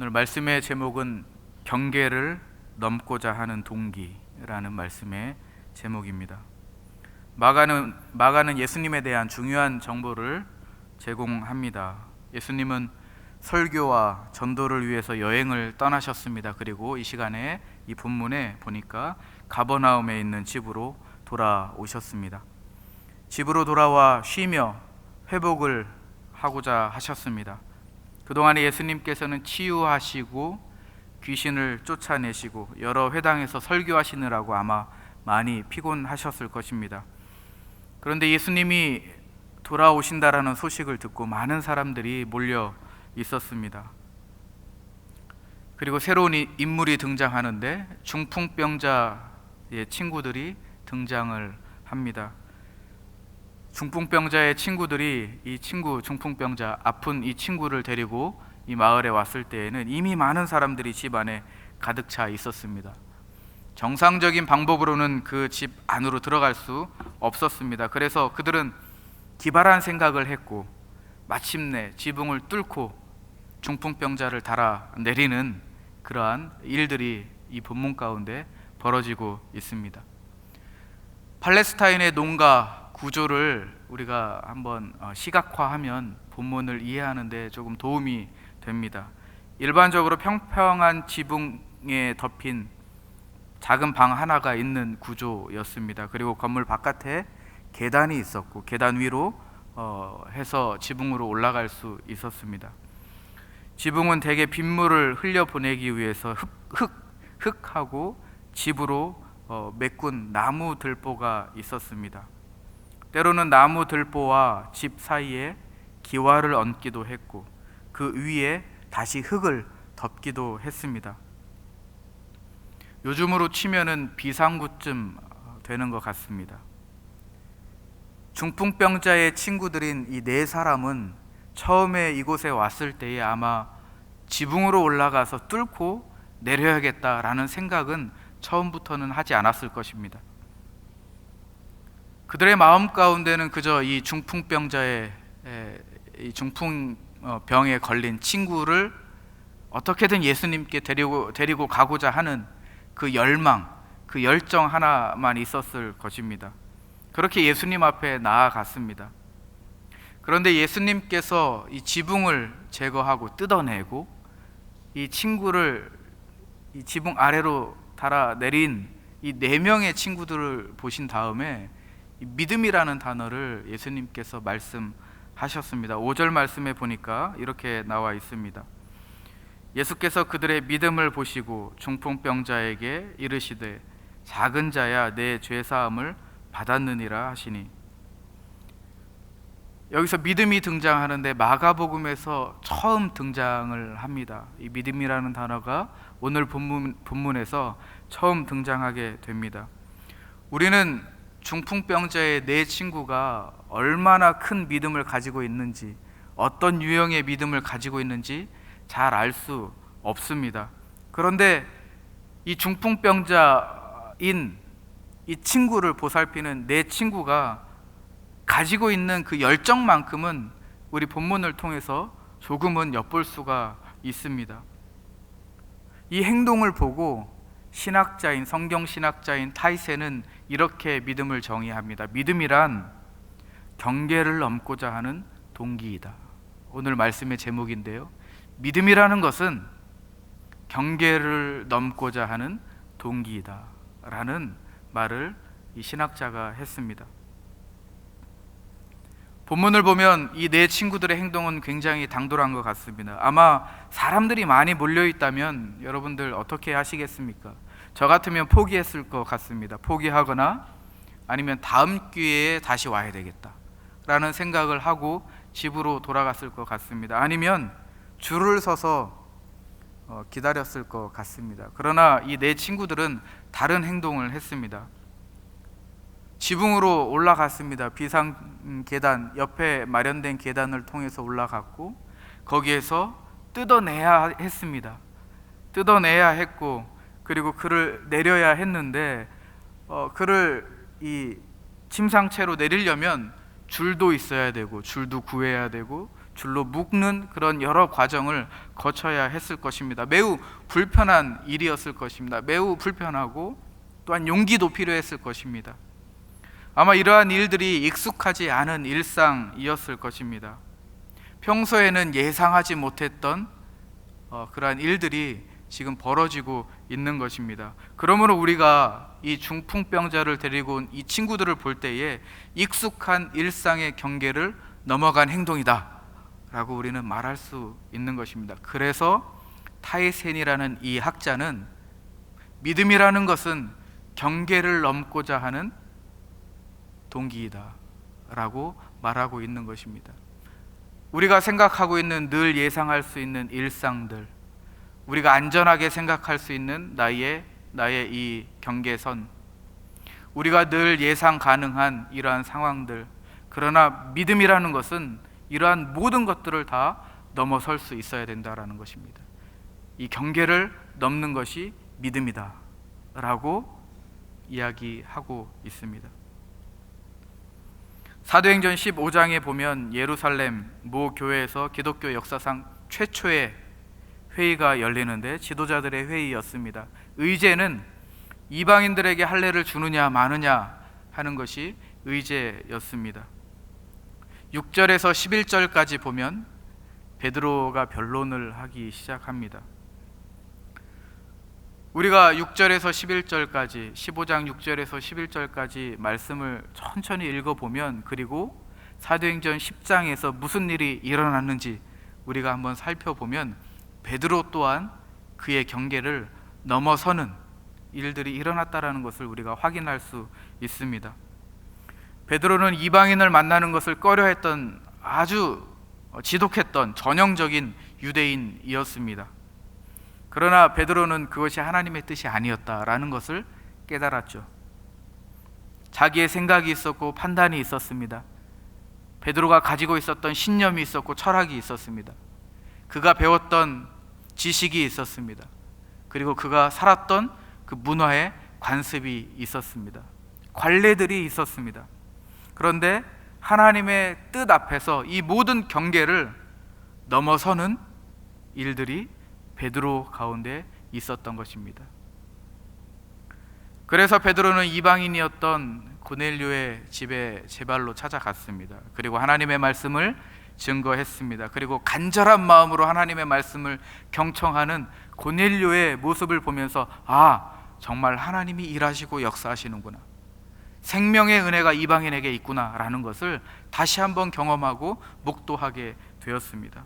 오늘 말씀의 제목은 경계를 넘고자 하는 동기라는 말씀의 제목입니다. 마가는 예수님에 대한 중요한 정보를 제공합니다. 예수님은 설교와 전도를 위해서 여행을 떠나셨습니다. 그리고 이 시간에 이 본문에 보니까 가버나움에 있는 집으로 돌아오셨습니다. 집으로 돌아와 쉬며 회복을 하고자 하셨습니다. 그동안에 예수님께서는 치유하시고 귀신을 쫓아내시고 여러 회당에서 설교하시느라고 아마 많이 피곤하셨을 것입니다. 그런데 예수님이 돌아오신다라는 소식을 듣고 많은 사람들이 몰려 있었습니다. 그리고 새로운 인물이 등장하는데 중풍병자의 친구들이 등장을 합니다. 중풍병자의 친구들이 중풍병자 아픈 이 친구를 데리고 이 마을에 왔을 때에는 이미 많은 사람들이 집 안에 가득 차 있었습니다. 정상적인 방법으로는 그 집 안으로 들어갈 수 없었습니다. 그래서 그들은 기발한 생각을 했고 마침내 지붕을 뚫고 중풍병자를 달아내리는 그러한 일들이 이 본문 가운데 벌어지고 있습니다. 팔레스타인의 농가 구조를 우리가 한번 시각화하면 본문을 이해하는 데 조금 도움이 됩니다. 일반적으로 평평한 지붕에 덮인 작은 방 하나가 있는 구조였습니다. 그리고 건물 바깥에 계단이 있었고 계단 위로 해서 지붕으로 올라갈 수 있었습니다. 지붕은 대개 빗물을 흘려보내기 위해서 흙하고 집으로 메꾼 나무 들보가 있었습니다. 때로는 나무 들보와 집 사이에 기와를 얹기도 했고 그 위에 다시 흙을 덮기도 했습니다. 요즘으로 치면은 비상구쯤 되는 것 같습니다. 중풍병자의 친구들인 이 네 사람은 처음에 이곳에 왔을 때에 아마 지붕으로 올라가서 뚫고 내려야겠다라는 생각은 처음부터는 하지 않았을 것입니다. 그들의 마음 가운데는 그저 이 중풍병자의 이 중풍병에 걸린 친구를 어떻게든 예수님께 데리고 가고자 하는 그 열망, 그 열정 하나만 있었을 것입니다. 그렇게 예수님 앞에 나아갔습니다. 그런데 예수님께서 이 지붕을 제거하고 뜯어내고 이 친구를 이 지붕 아래로 달아내린 이 네 명의 친구들을 보신 다음에 믿음이라는 단어를 예수님께서 말씀하셨습니다. 5절 말씀에 보니까 이렇게 나와 있습니다. 예수께서 그들의 믿음을 보시고 중풍병자에게 이르시되 작은 자야 내 죄사함을 받았느니라 하시니, 여기서 믿음이 등장하는데 마가복음에서 처음 등장을 합니다. 이 믿음이라는 단어가 오늘 본문에서 처음 등장하게 됩니다. 우리는 중풍병자의 네 친구가 얼마나 큰 믿음을 가지고 있는지, 어떤 유형의 믿음을 가지고 있는지 잘 알 수 없습니다. 그런데 이 중풍병자인 이 친구를 보살피는 네 친구가 가지고 있는 그 열정만큼은 우리 본문을 통해서 조금은 엿볼 수가 있습니다. 이 행동을 보고 성경 신학자인 타이세는 이렇게 믿음을 정의합니다. 믿음이란 경계를 넘고자 하는 동기이다. 오늘 말씀의 제목인데요, 믿음이라는 것은 경계를 넘고자 하는 동기이다 라는 말을 이 신학자가 했습니다. 본문을 보면 이 네 친구들의 행동은 굉장히 당돌한 것 같습니다. 아마 사람들이 많이 몰려 있다면 여러분들 어떻게 하시겠습니까? 저 같으면 포기했을 것 같습니다. 포기하거나 아니면 다음 기회에 다시 와야 되겠다 라는 생각을 하고 집으로 돌아갔을 것 같습니다. 아니면 줄을 서서 기다렸을 것 같습니다. 그러나 이 네 친구들은 다른 행동을 했습니다. 지붕으로 올라갔습니다. 비상 계단, 옆에 마련된 계단을 통해서 올라갔고 거기에서 뜯어내야 했습니다. 뜯어내야 했고 그리고 그를 내려야 했는데 그를 이 침상채로 내리려면 줄도 있어야 되고 줄도 구해야 되고 줄로 묶는 그런 여러 과정을 거쳐야 했을 것입니다. 매우 불편한 일이었을 것입니다. 매우 불편하고 또한 용기도 필요했을 것입니다. 아마 이러한 일들이 익숙하지 않은 일상이었을 것입니다. 평소에는 예상하지 못했던 그러한 일들이 지금 벌어지고 있는 것입니다. 그러므로 우리가 이 중풍병자를 데리고 온 이 친구들을 볼 때에 익숙한 일상의 경계를 넘어간 행동이다 라고 우리는 말할 수 있는 것입니다. 그래서 타이센이라는 이 학자는 믿음이라는 것은 경계를 넘고자 하는 동기이다 라고 말하고 있는 것입니다. 우리가 생각하고 있는 늘 예상할 수 있는 일상들, 우리가 안전하게 생각할 수 있는 나의 이 경계선, 우리가 늘 예상 가능한 이러한 상황들, 그러나 믿음이라는 것은 이러한 모든 것들을 다 넘어설 수 있어야 된다라는 것입니다. 이 경계를 넘는 것이 믿음이다 라고 이야기하고 있습니다. 사도행전 15장에 보면 예루살렘 모 교회에서 기독교 역사상 최초의 회의가 열리는데 지도자들의 회의였습니다. 의제는 이방인들에게 할례를 주느냐 마느냐 하는 것이 의제였습니다. 6절에서 11절까지 보면 베드로가 변론을 하기 시작합니다. 우리가 6절에서 11절까지 15장 6절에서 11절까지 말씀을 천천히 읽어보면, 그리고 사도행전 10장에서 무슨 일이 일어났는지 우리가 한번 살펴보면 베드로 또한 그의 경계를 넘어서는 일들이 일어났다라는 것을 우리가 확인할 수 있습니다. 베드로는 이방인을 만나는 것을 꺼려했던 아주 지독했던 전형적인 유대인이었습니다. 그러나 베드로는 그것이 하나님의 뜻이 아니었다라는 것을 깨달았죠. 자기의 생각이 있었고 판단이 있었습니다. 베드로가 가지고 있었던 신념이 있었고 철학이 있었습니다. 그가 배웠던 지식이 있었습니다. 그리고 그가 살았던 그 문화의 관습이 있었습니다. 관례들이 있었습니다. 그런데 하나님의 뜻 앞에서 이 모든 경계를 넘어서는 일들이 베드로 가운데 있었던 것입니다. 그래서 베드로는 이방인이었던 고넬료의 집에 제 발로 찾아갔습니다. 그리고 하나님의 말씀을 증거했습니다. 그리고 간절한 마음으로 하나님의 말씀을 경청하는 고넬료의 모습을 보면서 정말 하나님이 일하시고 역사하시는구나, 생명의 은혜가 이방인에게 있구나 라는 것을 다시 한번 경험하고 목도하게 되었습니다.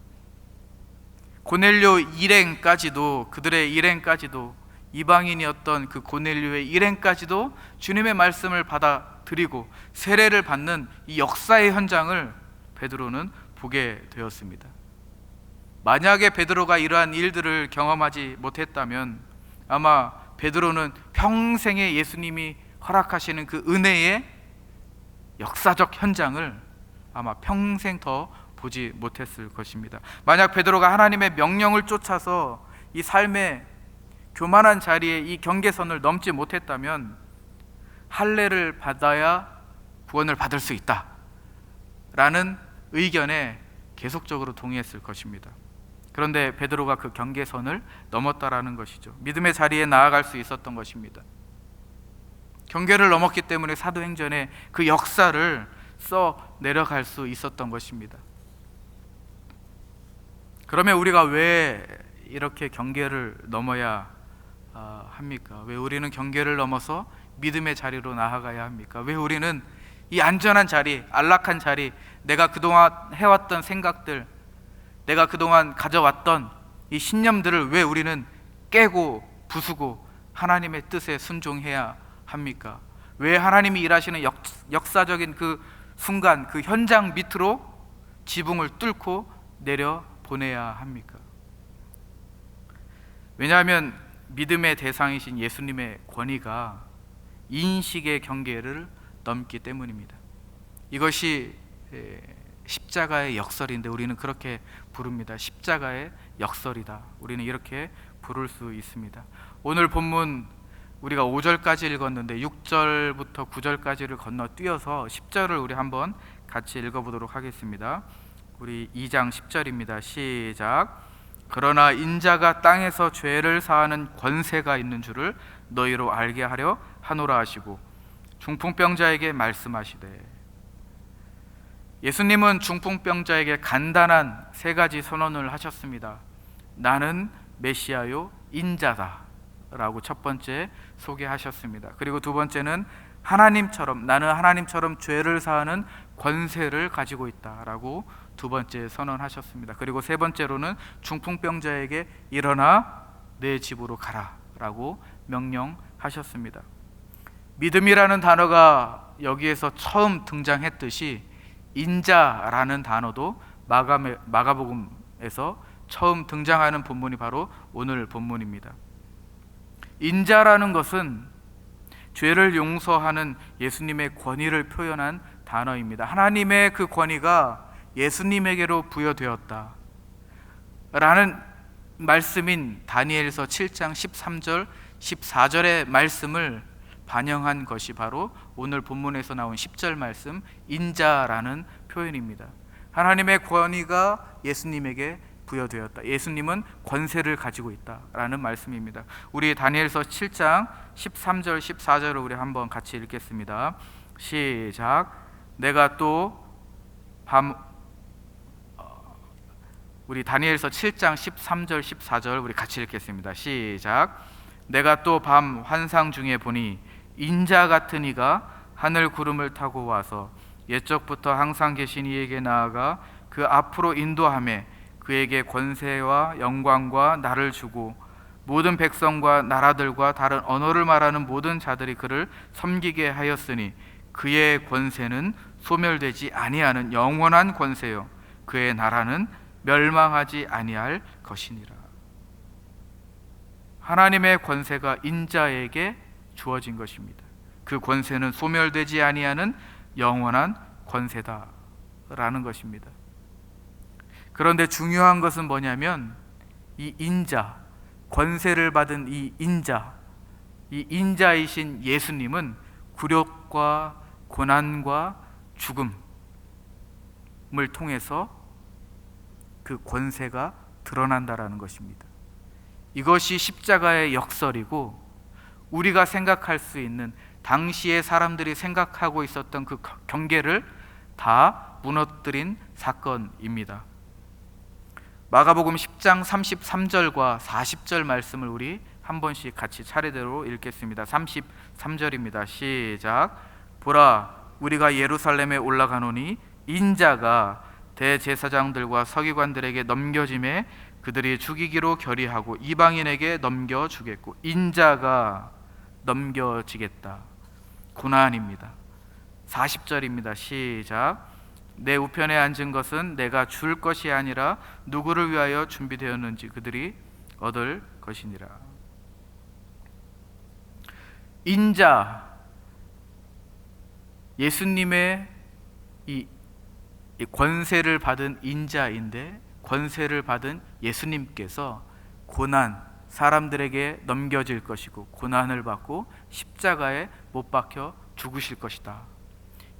고넬료 일행까지도, 그들의 일행까지도, 이방인이었던 그 고넬료의 일행까지도 주님의 말씀을 받아들이고 세례를 받는 이 역사의 현장을 베드로는 보게 되었습니다. 만약에 베드로가 이러한 일들을 경험하지 못했다면 아마 베드로는 평생에 예수님이 허락하시는 그 은혜의 역사적 현장을 아마 평생 더 보지 못했을 것입니다. 만약 베드로가 하나님의 명령을 쫓아서 이 삶의 교만한 자리에 이 경계선을 넘지 못했다면 할례를 받아야 구원을 받을 수 있다 라는 의견에 계속적으로 동의했을 것입니다. 그런데 베드로가 그 경계선을 넘었다라는 것이죠. 믿음의 자리에 나아갈 수 있었던 것입니다. 경계를 넘었기 때문에 사도행전에 그 역사를 써 내려갈 수 있었던 것입니다. 그러면 우리가 왜 이렇게 경계를 넘어야 합니까? 왜 우리는 경계를 넘어서 믿음의 자리로 나아가야 합니까? 왜 우리는 이 안전한 자리, 안락한 자리, 내가 그동안 해왔던 생각들, 내가 그동안 가져왔던 이 신념들을 왜 우리는 깨고 부수고 하나님의 뜻에 순종해야 합니까? 왜 하나님이 일하시는 역사적인 그 순간, 그 현장 밑으로 지붕을 뚫고 내려 보내야 합니까? 왜냐하면 믿음의 대상이신 예수님의 권위가 인식의 경계를 넘기 때문입니다. 이것이 십자가의 역설인데 우리는 그렇게 부릅니다. 십자가의 역설이다. 우리는 이렇게 부를 수 있습니다. 오늘 본문 우리가 5절까지 읽었는데 6절부터 9절까지를 건너뛰어서 10절을 우리 한번 같이 읽어보도록 하겠습니다. 우리 2장 10절입니다. 시작. 그러나 인자가 땅에서 죄를 사하는 권세가 있는 줄을 너희로 알게 하려 하노라 하시고 중풍병자에게 말씀하시되. 예수님은 중풍병자에게 간단한 세 가지 선언을 하셨습니다. 나는 메시아요 인자다 라고 첫 번째 소개하셨습니다. 그리고 두 번째는 나는 하나님처럼 죄를 사하는 권세를 가지고 있다라고 두 번째 선언하셨습니다. 그리고 세 번째로는 중풍병자에게 일어나 내 집으로 가라라고 명령하셨습니다. 믿음이라는 단어가 여기에서 처음 등장했듯이 인자라는 단어도 마가복음에서 처음 등장하는 본문이 바로 오늘 본문입니다. 인자라는 것은 죄를 용서하는 예수님의 권위를 표현한 단어입니다. 하나님의 그 권위가 예수님에게로 부여되었다 라는 말씀인 다니엘서 7장 13절 14절의 말씀을 반영한 것이 바로 오늘 본문에서 나온 10절 말씀 인자라는 표현입니다. 하나님의 권위가 예수님에게 부여되었다. 예수님은 권세를 가지고 있다라는 말씀입니다. 우리 다니엘서 7장 13절 14절을 우리 한번 같이 읽겠습니다. 시작. 내가 또 우리 다니엘서 7장 13절 14절 우리 같이 읽겠습니다. 시작. 내가 또 밤 환상 중에 보니 인자 같은 이가 하늘 구름을 타고 와서 옛적부터 항상 계신 이에게 나아가 그 앞으로 인도하며 그에게 권세와 영광과 나를 주고 모든 백성과 나라들과 다른 언어를 말하는 모든 자들이 그를 섬기게 하였으니 그의 권세는 소멸되지 아니하는 영원한 권세요 그의 나라는 멸망하지 아니할 것이니라. 하나님의 권세가 인자에게 주어진 것입니다. 그 권세는 소멸되지 아니하는 영원한 권세다라는 것입니다. 그런데 중요한 것은 뭐냐면 이 인자, 권세를 받은 이 인자이신 예수님은 굴욕과 고난과 죽음을 통해서 그 권세가 드러난다라는 것입니다. 이것이 십자가의 역설이고 우리가 생각할 수 있는 당시의 사람들이 생각하고 있었던 그 경계를 다 무너뜨린 사건입니다. 마가복음 10장 33절과 40절 말씀을 우리 한 번씩 같이 차례대로 읽겠습니다. 33절입니다. 시작. 보라, 우리가 예루살렘에 올라가노니 인자가 대제사장들과 서기관들에게 넘겨짐에 그들이 죽이기로 결의하고 이방인에게 넘겨주겠고 인자가 넘겨지겠다. 고난입니다. 40절입니다. 시작. 내 우편에 앉은 것은 내가 줄 것이 아니라 누구를 위하여 준비되었는지 그들이 얻을 것이니라. 인자, 예수님의 이 권세를 받은 인자인데 권세를 받은 예수님께서 고난, 사람들에게 넘겨질 것이고 고난을 받고 십자가에 못 박혀 죽으실 것이다.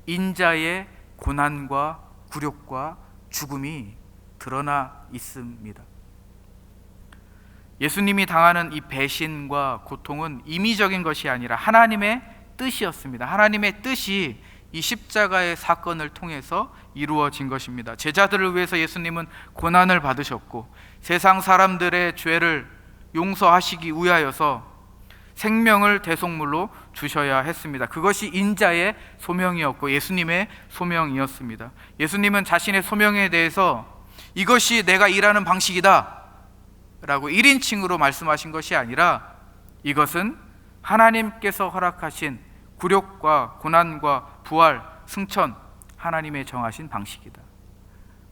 인자의 고난과 굴욕과 죽음이 드러나 있습니다. 예수님이 당하는 이 배신과 고통은 임의적인 것이 아니라 하나님의 뜻이었습니다. 하나님의 뜻이 이 십자가의 사건을 통해서 이루어진 것입니다. 제자들을 위해서 예수님은 고난을 받으셨고 세상 사람들의 죄를 용서하시기 위하여서 생명을 대속물로 주셔야 했습니다. 그것이 인자의 소명이었고 예수님의 소명이었습니다. 예수님은 자신의 소명에 대해서 이것이 내가 일하는 방식이다 라고 1인칭으로 말씀하신 것이 아니라 이것은 하나님께서 허락하신 굴욕과 고난과 부활, 승천, 하나님의 정하신 방식이다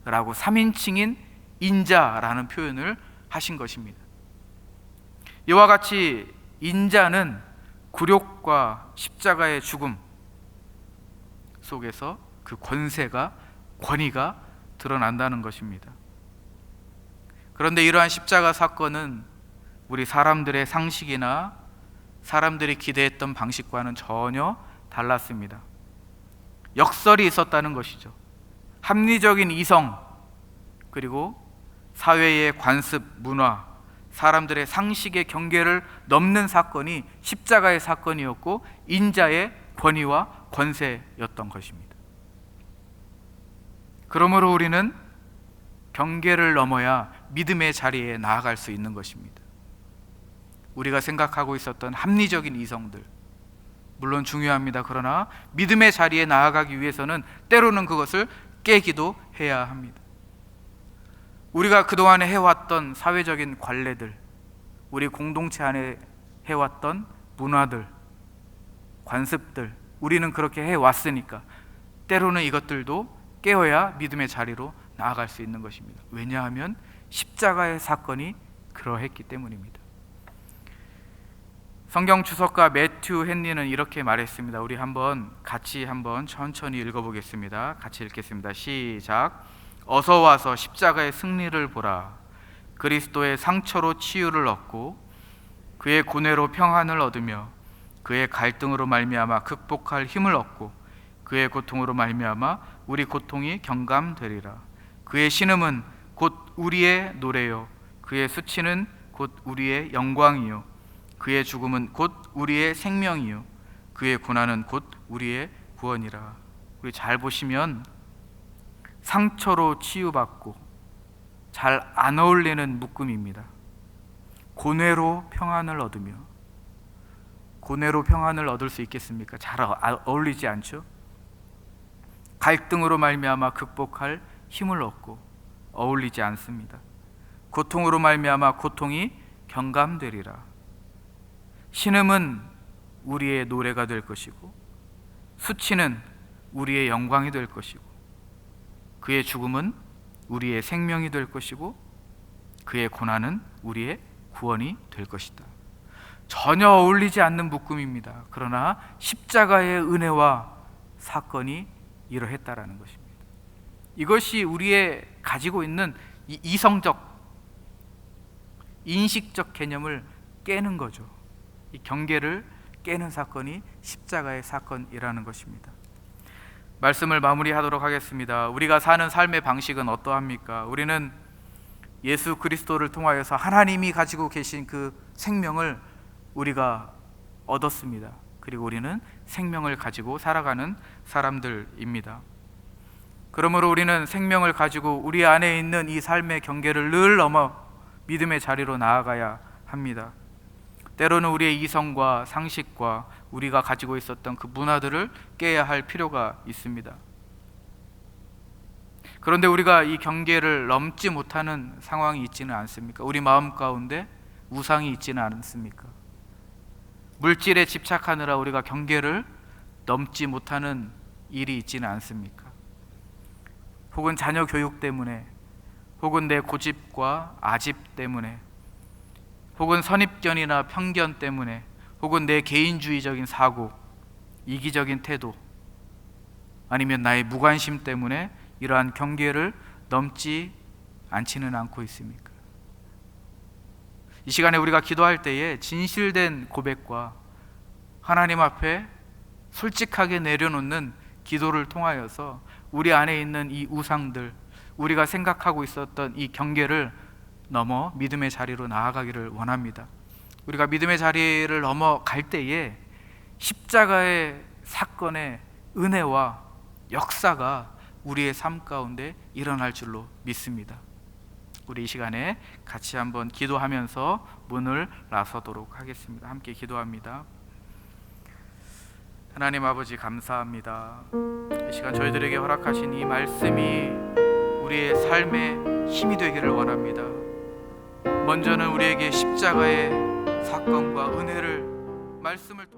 라고 3인칭인 인자라는 표현을 하신 것입니다. 이와 같이 인자는 굴욕과 십자가의 죽음 속에서 그 권위가 드러난다는 것입니다. 그런데 이러한 십자가 사건은 우리 사람들의 상식이나 사람들이 기대했던 방식과는 전혀 달랐습니다. 역설이 있었다는 것이죠. 합리적인 이성, 그리고 사회의 관습, 문화, 사람들의 상식의 경계를 넘는 사건이 십자가의 사건이었고 인자의 권위와 권세였던 것입니다. 그러므로 우리는 경계를 넘어야 믿음의 자리에 나아갈 수 있는 것입니다. 우리가 생각하고 있었던 합리적인 이성들, 물론 중요합니다. 그러나 믿음의 자리에 나아가기 위해서는 때로는 그것을 깨기도 해야 합니다. 우리가 그동안에 해왔던 사회적인 관례들, 우리 공동체 안에 해왔던 문화들, 관습들, 우리는 그렇게 해왔으니까 때로는 이것들도 깨어야 믿음의 자리로 나아갈 수 있는 것입니다. 왜냐하면 십자가의 사건이 그러했기 때문입니다. 성경 주석가 매튜 헨리는 이렇게 말했습니다. 우리 같이 천천히 읽어보겠습니다. 같이 읽겠습니다. 시작. 어서 와서 십자가의 승리를 보라. 그리스도의 상처로 치유를 얻고 그의 고뇌로 평안을 얻으며 그의 갈등으로 말미암아 극복할 힘을 얻고 그의 고통으로 말미암아 우리 고통이 경감되리라. 그의 신음은 곧 우리의 노래요 그의 수치는 곧 우리의 영광이요 그의 죽음은 곧 우리의 생명이요 그의 고난은 곧 우리의 구원이라. 우리 잘 보시면 상처로 치유받고 잘 안 어울리는 묶음입니다. 고뇌로 평안을 얻으며, 고뇌로 평안을 얻을 수 있겠습니까? 잘 어울리지 않죠? 갈등으로 말미암아 극복할 힘을 얻고 어울리지 않습니다. 고통으로 말미암아 고통이 경감되리라. 신음은 우리의 노래가 될 것이고 수치는 우리의 영광이 될 것이고 그의 죽음은 우리의 생명이 될 것이고 그의 고난은 우리의 구원이 될 것이다. 전혀 어울리지 않는 묶음입니다. 그러나 십자가의 은혜와 사건이 이러했다라는 것입니다. 이것이 우리의 가지고 있는 이 이성적, 인식적 개념을 깨는 거죠. 이 경계를 깨는 사건이 십자가의 사건이라는 것입니다. 말씀을 마무리하도록 하겠습니다. 우리가 사는 삶의 방식은 어떠합니까? 우리는 예수 그리스도를 통하여서 하나님이 가지고 계신 그 생명을 우리가 얻었습니다. 그리고 우리는 생명을 가지고 살아가는 사람들입니다. 그러므로 우리는 생명을 가지고 우리 안에 있는 이 삶의 경계를 늘 넘어 믿음의 자리로 나아가야 합니다. 때로는 우리의 이성과 상식과 우리가 가지고 있었던 그 문화들을 깨야 할 필요가 있습니다. 그런데 우리가 이 경계를 넘지 못하는 상황이 있지는 않습니까? 우리 마음 가운데 우상이 있지는 않습니까? 물질에 집착하느라 우리가 경계를 넘지 못하는 일이 있지는 않습니까? 혹은 자녀 교육 때문에, 혹은 내 고집과 아집 때문에, 혹은 선입견이나 편견 때문에, 혹은 내 개인주의적인 사고, 이기적인 태도, 아니면 나의 무관심 때문에 이러한 경계를 넘지 않지는 않고 있습니까? 이 시간에 우리가 기도할 때에 진실된 고백과 하나님 앞에 솔직하게 내려놓는 기도를 통하여서 우리 안에 있는 이 우상들, 우리가 생각하고 있었던 이 경계를 넘어 믿음의 자리로 나아가기를 원합니다. 우리가 믿음의 자리를 넘어갈 때에 십자가의 사건의 은혜와 역사가 우리의 삶 가운데 일어날 줄로 믿습니다. 우리 이 시간에 같이 한번 기도하면서 문을 나서도록 하겠습니다. 함께 기도합니다. 하나님 아버지, 감사합니다. 이 시간 저희들에게 허락하신 이 말씀이 우리의 삶의 힘이 되기를 원합니다. 먼저는 우리에게 십자가의 사건과 은혜를 말씀을 통해